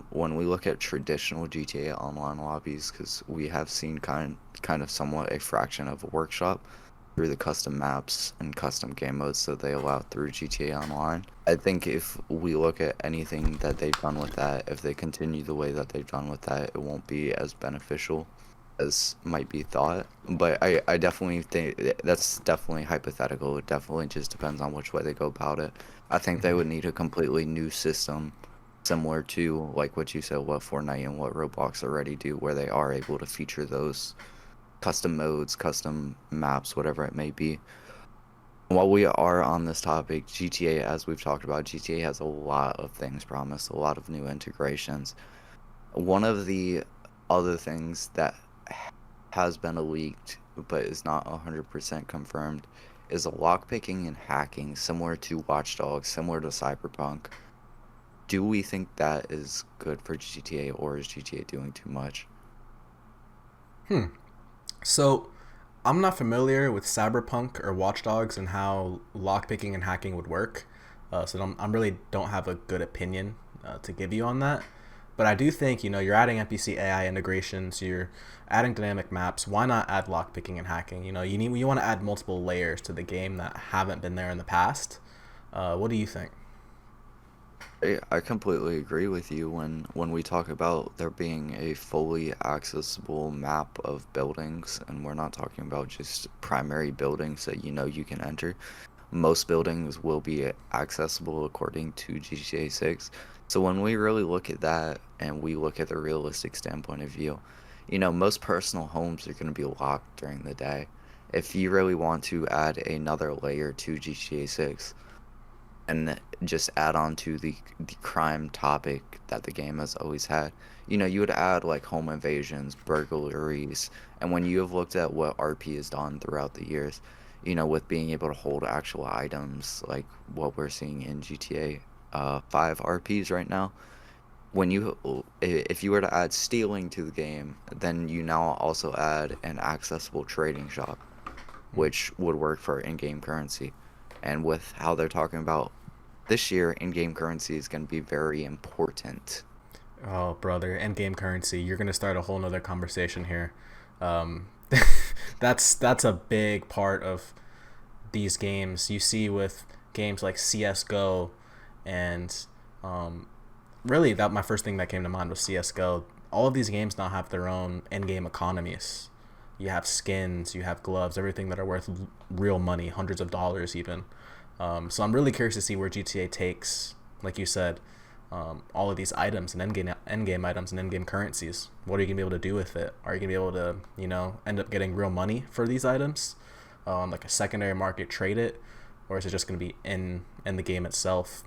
When we look at traditional GTA Online lobbies, because we have seen kind of somewhat a fraction of a workshop through the custom maps and custom game modes that they allow through GTA Online. I think if we look at anything that they've done with that, if they continue the way that they've done with that, it won't be as beneficial as might be thought. But I definitely think that's definitely hypothetical. It definitely just depends on which way they go about it. I think they would need a completely new system similar to like what you said, what Fortnite and what Roblox already do, where they are able to feature those custom modes, custom maps, whatever it may be. While we are on this topic, GTA, as we've talked about, GTA has a lot of things promised, a lot of new integrations. One of the other things that has been leaked but is not 100% confirmed is lockpicking and hacking, similar to Watch Dogs, similar to Cyberpunk. Do we think that is good for GTA, or is GTA doing too much? So, I'm not familiar with Cyberpunk or Watch Dogs and how lockpicking and hacking would work. So I'm really don't have a good opinion to give you on that. But I do think, you're adding NPC AI integrations, you're adding dynamic maps. Why not add lockpicking and hacking? You want to add multiple layers to the game that haven't been there in the past. What do you think? I completely agree with you when we talk about there being a fully accessible map of buildings, and we're not talking about just primary buildings that you can enter. Most buildings will be accessible according to GTA 6. So when we really look at that and we look at the realistic standpoint of view, most personal homes are going to be locked during the day. If you really want to add another layer to GTA 6, and just add on to the crime topic that the game has always had. You would add like home invasions, burglaries, and when you have looked at what RP has done throughout the years, with being able to hold actual items like what we're seeing in GTA 5 RPs right now, if you were to add stealing to the game, then you now also add an accessible trading shop, which would work for in-game currency. And with how they're talking about this year, in-game currency is going to be very important. Oh, brother, end-game currency. You're gonna start a whole nother conversation here. Um, that's a big part of these games. You see with games like CS:GO, and really, that my first thing that came to mind was CS:GO. All of these games now have their own end-game economies. You have skins, you have gloves, everything that are worth real money, hundreds of dollars even. So I'm really curious to see where GTA takes, like you said, all of these items and endgame items and endgame currencies. What are you gonna be able to do with it? Are you gonna be able to, end up getting real money for these items, like a secondary market, trade it, or is it just gonna be in the game itself?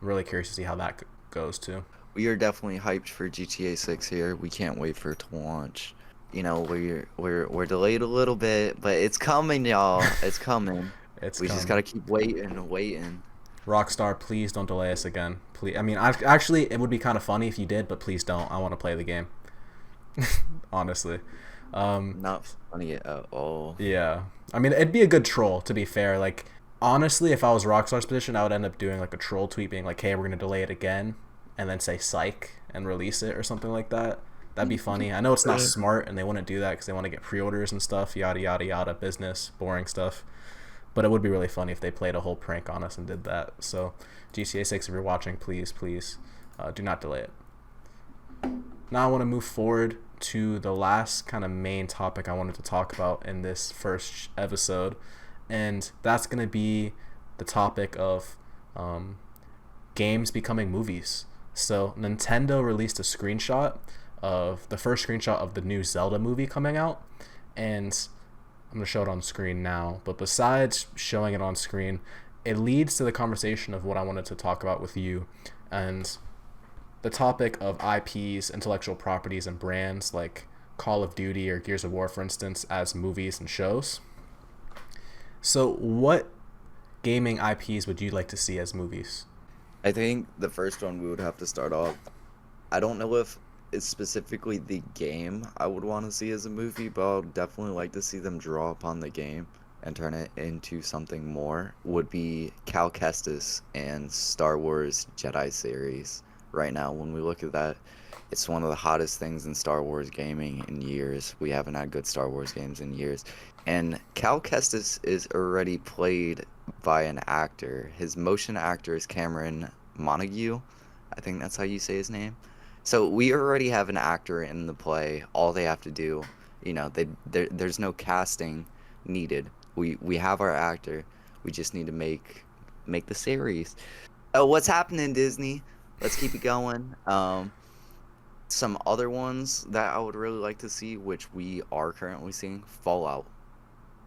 I'm really curious to see how that goes too. We are definitely hyped for GTA 6 here. We can't wait for it to launch. We're delayed a little bit, but it's coming, y'all. It's coming. It's We just coming. gotta keep waiting and waiting. Rockstar, please don't delay us again. Please. I mean, actually, it would be kind of funny if you did, but please don't. I want to play the game. Honestly. Not funny at all. Yeah. I mean, it'd be a good troll, to be fair. Like, honestly, if I was Rockstar's position, I would end up doing like a troll tweet being like, hey, we're going to delay it again, and then say psych and release it or something like that. That'd be funny. I know it's not smart, and they wouldn't do that because they want to get pre-orders and stuff, yada, yada, yada, business, boring stuff. But it would be really funny if they played a whole prank on us and did that. So, GTA 6, if you're watching, please, please, do not delay it. Now I want to move forward to the last kind of main topic I wanted to talk about in this first episode, and that's going to be the topic of games becoming movies. So Nintendo released a screenshot of the first screenshot of the new Zelda movie coming out, and I'm going to show it on screen now. But besides showing it on screen, it leads to the conversation of what I wanted to talk about with you, and the topic of IPs, intellectual properties, and brands like Call of Duty or Gears of War, for instance, as movies and shows. So what gaming IPs would you like to see as movies? I think the first one we would have to start off. I don't know if it's specifically the game I would want to see as a movie, but I would definitely like to see them draw upon the game and turn it into something more. Would be Cal Kestis and Star Wars Jedi series. Right now, when we look at that, It's one of the hottest things in Star Wars gaming in years. We haven't had good Star Wars games in years. And Cal Kestis is already played by an actor. His motion actor is Cameron Montague. I think that's how you say his name. So we already have an actor in the play. All they have to do, there's no casting needed. We have our actor. We just need to make the series. Oh, what's happening, Disney? Let's keep it going. Some other ones that I would really like to see, which we are currently seeing, Fallout.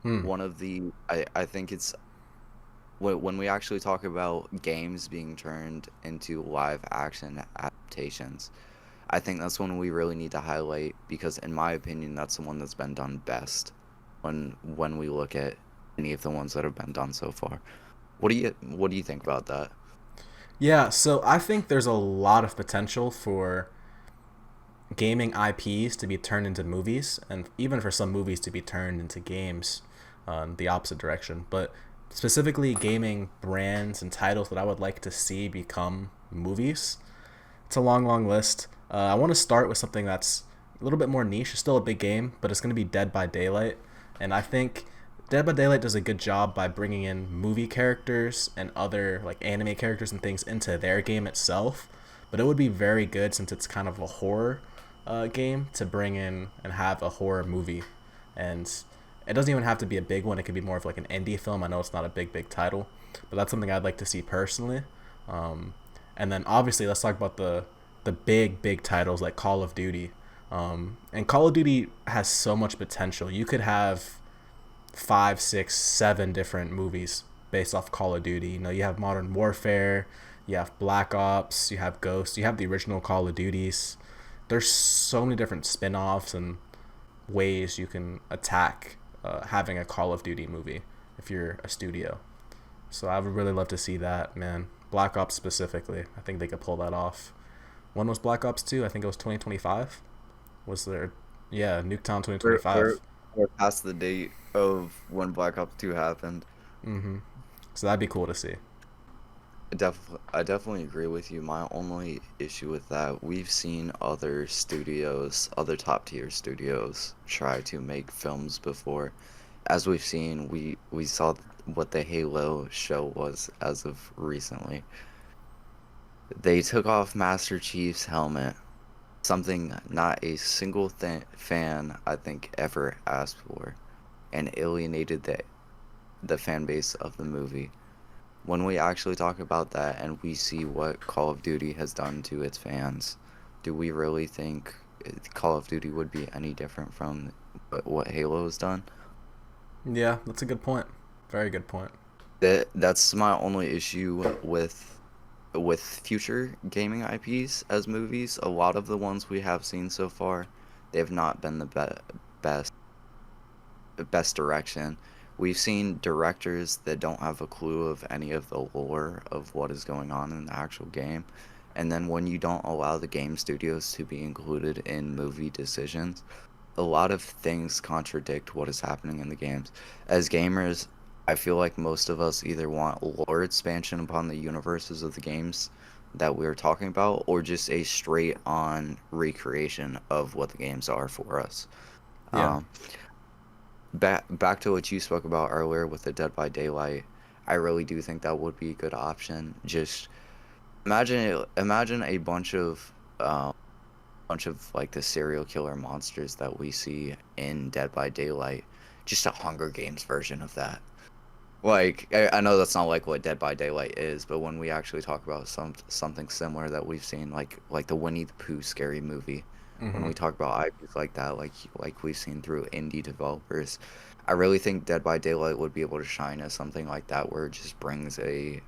Hmm. One of the, I think it's when we actually talk about games being turned into live action adaptations. I think that's one we really need to highlight because, in my opinion, that's the one that's been done best when we look at any of the ones that have been done so far. What do you think about that? Yeah, so I think there's a lot of potential for gaming IPs to be turned into movies, and even for some movies to be turned into games, the opposite direction. But specifically, gaming brands and titles that I would like to see become movies. It's a long, long list. I want to start with something that's a little bit more niche. It's still a big game, but it's going to be Dead by Daylight. And I think Dead by Daylight does a good job by bringing in movie characters and other like anime characters and things into their game itself. But it would be very good since it's kind of a horror game to bring in and have a horror movie. And it doesn't even have to be a big one. It could be more of like an indie film. I know it's not a big title, but that's something I'd like to see personally. And then obviously let's talk about the big titles like Call of Duty. And Call of Duty has so much potential. You could have 5, 6, 7 different movies based off Call of Duty. You know, you have Modern Warfare, you have Black Ops, you have Ghost, you have the original Call of Duties. There's so many different spin-offs and ways you can attack having a Call of Duty movie if you're a studio. So I would really love to see that, man. Black Ops specifically. I think they could pull that off. When was Black Ops 2? I think it was 2025. Was there? Yeah, Nuketown We're, 2025. we're, we're past the date of when Black Ops 2 happened. Mm-hmm. So that'd be cool to see. I definitely agree with you. My only issue with that, we've seen other studios, other top tier studios, try to make films before. As we've seen, we saw what the Halo show was as of recently. They took off Master Chief's helmet, something not a single fan I think ever asked for, and alienated the fan base of the movie. When we actually talk about that and we see what Call of Duty has done to its fans, do we really think Call of Duty would be any different from what Halo has done? Yeah, that's a good point. Very good point. That's my only issue with future gaming IPs as movies. A lot of the ones we have seen so far, they have not been the best best direction. We've seen directors that don't have a clue of any of the lore of what is going on in the actual game. And then when you don't allow the game studios to be included in movie decisions, a lot of things contradict what is happening in the games. As gamers, I feel like most of us either want lore expansion upon the universes of the games that we're talking about, or just a straight on recreation of what the games are for us. Yeah. Um, back to what you spoke about earlier with the Dead by Daylight, I really do think that would be a good option. Just imagine a bunch of like the serial killer monsters that we see in Dead by Daylight, just a Hunger Games version of that. Like I know that's not like what Dead by Daylight is, but when we actually talk about something similar that we've seen, like the Winnie the Pooh scary movie, when Mm-hmm. we talk about IPs like that, like we've seen through indie developers, I really think Dead by Daylight would be able to shine as something like that, where it just brings a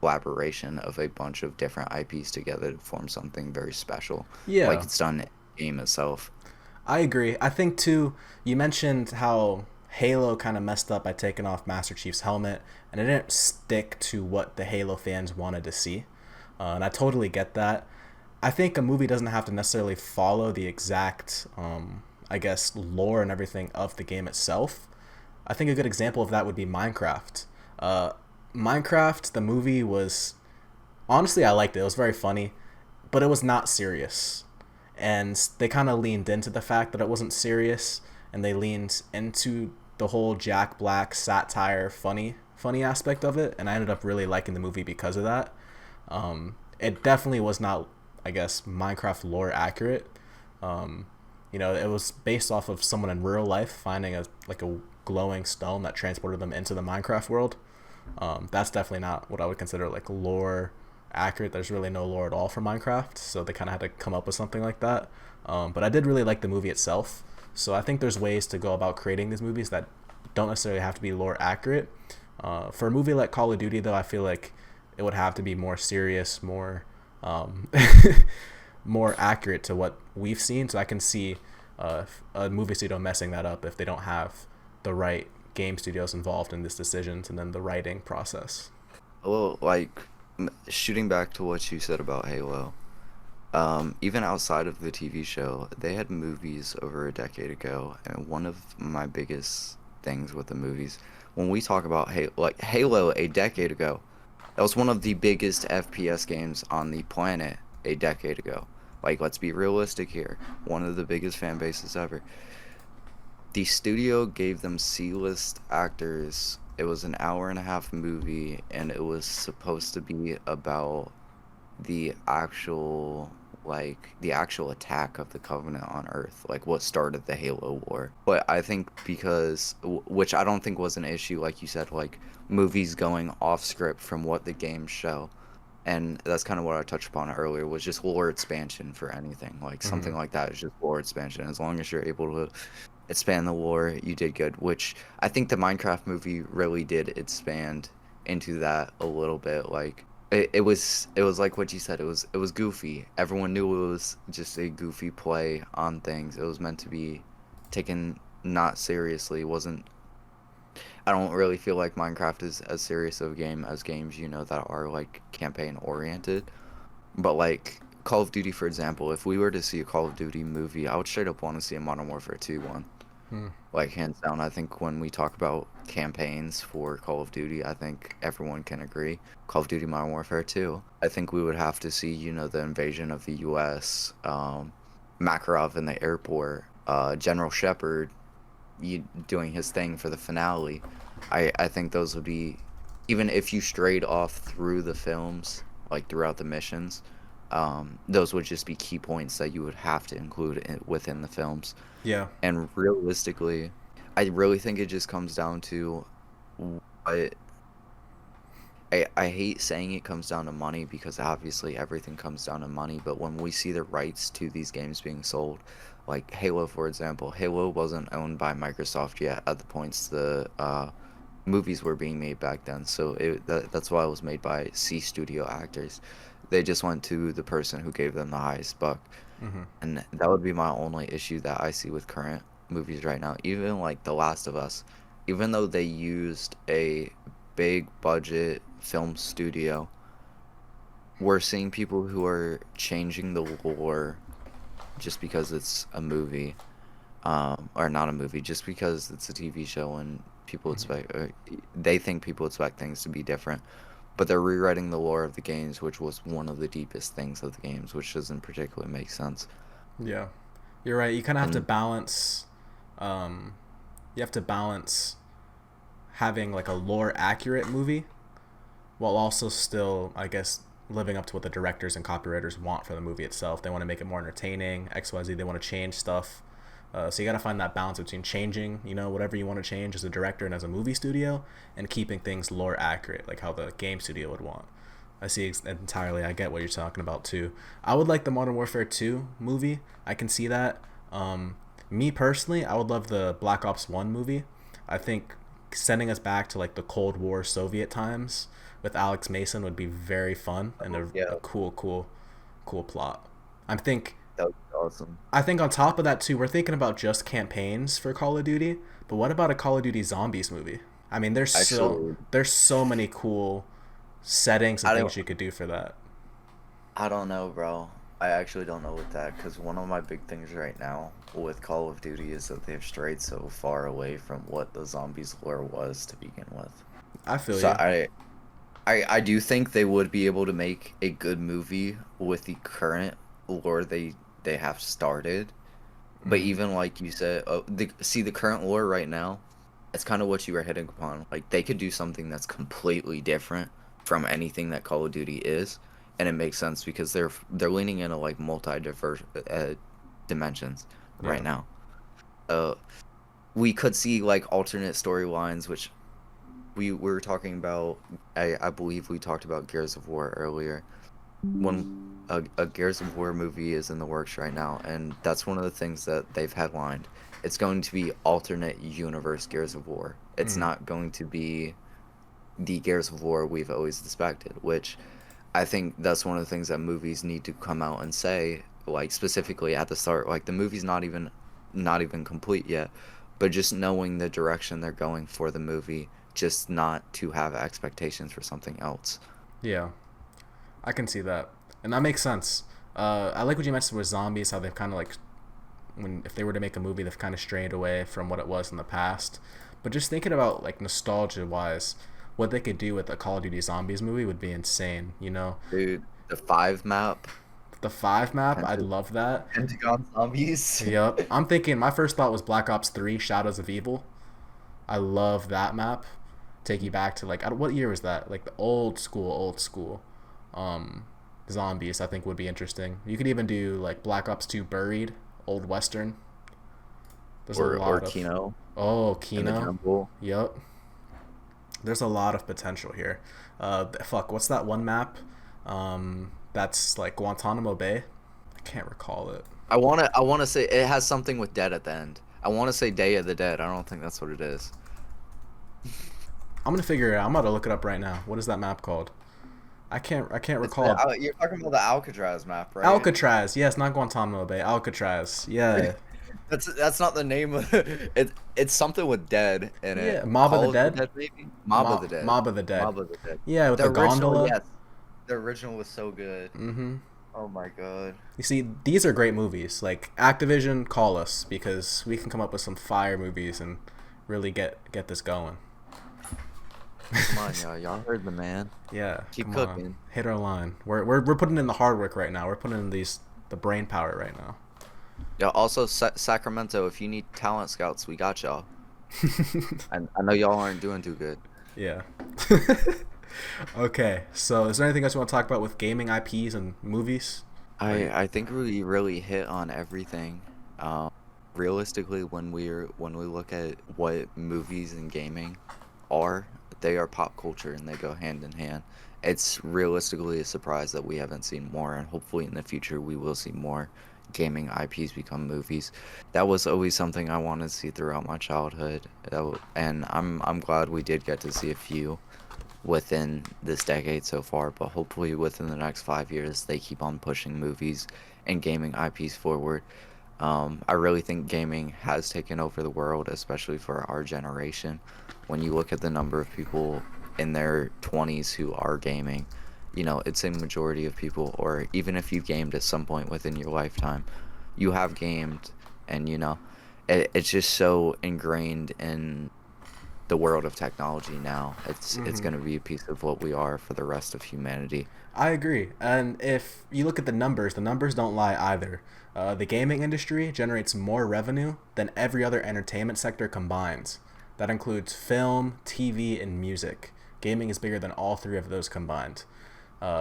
collaboration of a bunch of different IPs together to form something very special, like Yeah, it's done in the game itself. I agree. I think too. You mentioned how Halo kind of messed up by taking off Master Chief's helmet, and it didn't stick to what the Halo fans wanted to see. And I totally get that. I think a movie doesn't have to necessarily follow the exact, I guess, lore and everything of the game itself. I think a good example of that would be Minecraft. Uh, Minecraft, the movie was honestly I liked it. It was very funny, but it was not serious. and they kind of leaned into the fact that it wasn't serious, and they leaned into the whole Jack Black satire, funny aspect of it, and I ended up really liking the movie because of that. It definitely was not, I guess, Minecraft lore accurate. It was based off of someone in real life finding a glowing stone that transported them into the Minecraft world. That's definitely not what I would consider like lore accurate. There's really no lore at all for Minecraft, so they kind of had to come up with something like that. But I did really like the movie itself. So I think there's ways to go about creating these movies that don't necessarily have to be lore accurate. For a movie like Call of Duty, though, I feel like it would have to be more serious, more more accurate to what we've seen. So I can see a movie studio messing that up if they don't have the right game studios involved in this decisions and then the writing process. Well, like shooting back to what you said about Halo, even outside of the TV show, they had movies over a decade ago, and one of my biggest things with the movies, when we talk about Halo a decade ago, that was one of the biggest FPS games on the planet a decade ago. Like, let's be realistic here. One of the biggest fan bases ever. The studio gave them C-list actors. It was an hour-and-a-half movie, and it was supposed to be about the actual attack of the Covenant on Earth, like what started the Halo War. But I think which I don't think was an issue, like you said, like movies going off script from what the games show. And that's kind of what I touched upon earlier, was just lore expansion for anything. Like something like that is just lore expansion. As long as you're able to expand the lore, you did good, which I think the Minecraft movie really did expand into that a little bit. Like it was like what you said, it was goofy. Everyone knew it was just a goofy play on things. It was meant to be taken not seriously. It wasn't I don't really feel like Minecraft is as serious of a game as games, that are like campaign oriented. But like Call of Duty, for example, if we were to see a Call of Duty movie, I would straight up want to see a Modern Warfare 2 one. Like hands down, I think when we talk about campaigns for Call of Duty, I think everyone can agree. Call of Duty Modern Warfare 2. I think we would have to see, the invasion of the U.S., Makarov in the airport, General Shepard doing his thing for the finale. I think those would be, even if you strayed off through the films, like throughout the missions, those would just be key points that you would have to include within the films. Yeah. And realistically, I really think it just comes down to what I hate saying it comes down to money, because obviously everything comes down to money, but when we see the rights to these games being sold, like Halo, for example, Halo wasn't owned by Microsoft yet at the points the movies were being made back then, so that's why it was made by C studio actors. They just went to the person who gave them the highest buck. And that would be my only issue that I see with current movies right now. Even like The Last of Us, even though they used a big budget film studio, we're seeing people who are changing the lore just because it's a movie, or not a movie, just because it's a TV show and people expect, they think people expect things to be different. But they're rewriting the lore of the games, which was one of the deepest things of the games, which doesn't particularly make sense. Yeah, you're right. You kind of have to And balance. You have to balance having like a lore accurate movie, while also still, I guess, living up to what the directors and copywriters want for the movie itself. They want to make it more entertaining. XYZ. They want to change stuff. So you got to find that balance between changing, whatever you want to change as a director and as a movie studio, and keeping things lore accurate, like how the game studio would want. I see entirely. I get what you're talking about too. I would like the Modern Warfare 2 movie. I can see that. Me personally, I would love the Black Ops 1 movie. I think sending us back to like the Cold War Soviet times with Alex Mason would be very fun and a cool plot. that would be awesome. I think on top of that too, we're thinking about just campaigns for Call of Duty, but what about a Call of Duty Zombies movie? I mean, there's so many cool settings and things you could do for that. I don't know, bro. I actually don't know with that, because one of my big things right now with Call of Duty is that they've strayed so far away from what the zombies lore was to begin with. I feel So you. I do think they would be able to make a good movie with the current lore they they have started. But even like you said, the current lore right now, it's kind of what you were hitting upon. Like they could do something that's completely different from anything that Call of Duty is, and it makes sense because they're leaning into like multi-diverse dimensions right now. We could see like alternate storylines, which we were talking about. I believe we talked about Gears of War earlier. When a Gears of War movie is in the works right now, and that's one of the things that they've headlined. It's going to be alternate universe Gears of War. It's not going to be the Gears of War we've always expected, which I think that's one of the things that movies need to come out and say, like specifically at the start. Like the movie's not even complete yet, but just knowing the direction they're going for the movie, just not to have expectations for something else. Yeah, I can see that, and that makes sense. I like what you mentioned with zombies, how they've kind of like, if they were to make a movie, they've kind of strayed away from what it was in the past. But just thinking about like nostalgia wise, what they could do with a Call of Duty Zombies movie would be insane, you know? Dude, the 5 map. The 5 map, I'd love that. Pentagon Zombies. Yep. I'm thinking, my first thought was Black Ops 3 Shadows of Evil. I love that map. Take you back to like, what year was that? Like the old school. Zombies I think would be interesting. You could even do like Black Ops 2 Buried, old western. There's or Kino. Oh, Kino. Yep. There's a lot of potential here. What's that one map? That's like Guantanamo Bay. I can't recall it. I wanna say it has something with dead at the end. I wanna say Day of the Dead. I don't think that's what it is. I'm gonna figure it out. I'm about to look it up right now. What is that map called? I can't recall. You're talking about the Alcatraz map, right? Alcatraz, yes, not Guantanamo Bay. Alcatraz, yeah. That's not the name of it. It's something with dead in it. Yeah, Mob of the Dead. Mob of the Dead. Mob of the Dead. Mob of the Dead. Yeah, with the gondola. Yes. The original was so good. Mm-hmm. Oh my god. You see, these are great movies. Like Activision, call us because we can come up with some fire movies and really get this going. Come on, y'all heard the man. Yeah, keep cooking. On. Hit our line. We're putting in the hard work right now. We're putting in the brain power right now. Yeah. Also, Sacramento, if you need talent scouts, we got y'all. I know y'all aren't doing too good. Yeah. Okay. So, is there anything else you want to talk about with gaming IPs and movies? I think we really hit on everything. Realistically, when we look at what movies and gaming are, they are pop culture and they go hand in hand. It's realistically a surprise that we haven't seen more, and hopefully in the future we will see more gaming IPs become movies. That was always something I wanted to see throughout my childhood, and I'm glad we did get to see a few within this decade so far, but hopefully within the next 5 years they keep on pushing movies and gaming IPs forward. I really think gaming has taken over the world, especially for our generation. When you look at the number of people in their 20s who are gaming, you know, it's a majority of people, or even if you gamed at some point within your lifetime, you have gamed, and you know, it's just so ingrained in the world of technology now. It's going to be a piece of what we are for the rest of humanity. I agree. And if you look at the numbers don't lie either. The gaming industry generates more revenue than every other entertainment sector combined. That includes film, TV, and music. Gaming is bigger than all three of those combined.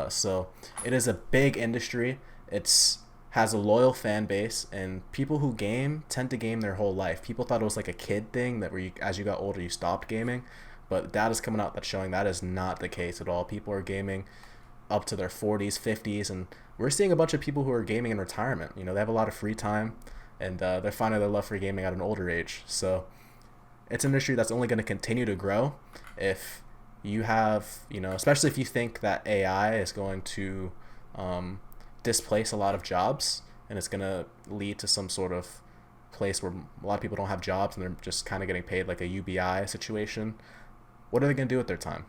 So it is a big industry. It's has a loyal fan base, and people who game tend to game their whole life. People thought it was like a kid thing that as you got older you stopped gaming, but data's coming out that's showing that is not the case at all. People are gaming up to their 40s, 50s, and we're seeing a bunch of people who are gaming in retirement. You know, they have a lot of free time, and they're finding their love for gaming at an older age. So it's an industry that's only going to continue to grow if you have, you know, especially if you think that AI is going to displace a lot of jobs, and it's going to lead to some sort of place where a lot of people don't have jobs and they're just kind of getting paid like a UBI situation. What are they going to do with their time?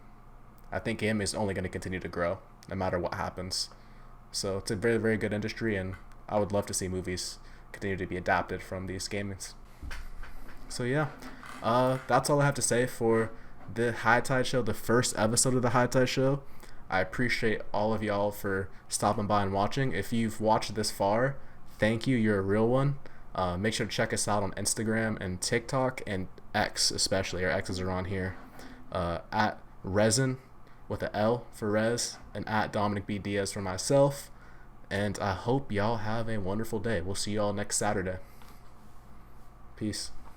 I think gaming is only going to continue to grow no matter what happens. So it's a very, very good industry, and I would love to see movies continue to be adapted from these gamings. So yeah, that's all I have to say for the High Tide Show, the first episode of the High Tide Show. I appreciate all of y'all for stopping by and watching. If you've watched this far, thank you. You're a real one. Make sure to check us out on Instagram and TikTok and X, especially. Our X's are on here. At Resin with a L for Res, and at Dominick B. Diaz for myself. And I hope y'all have a wonderful day. We'll see y'all next Saturday. Peace.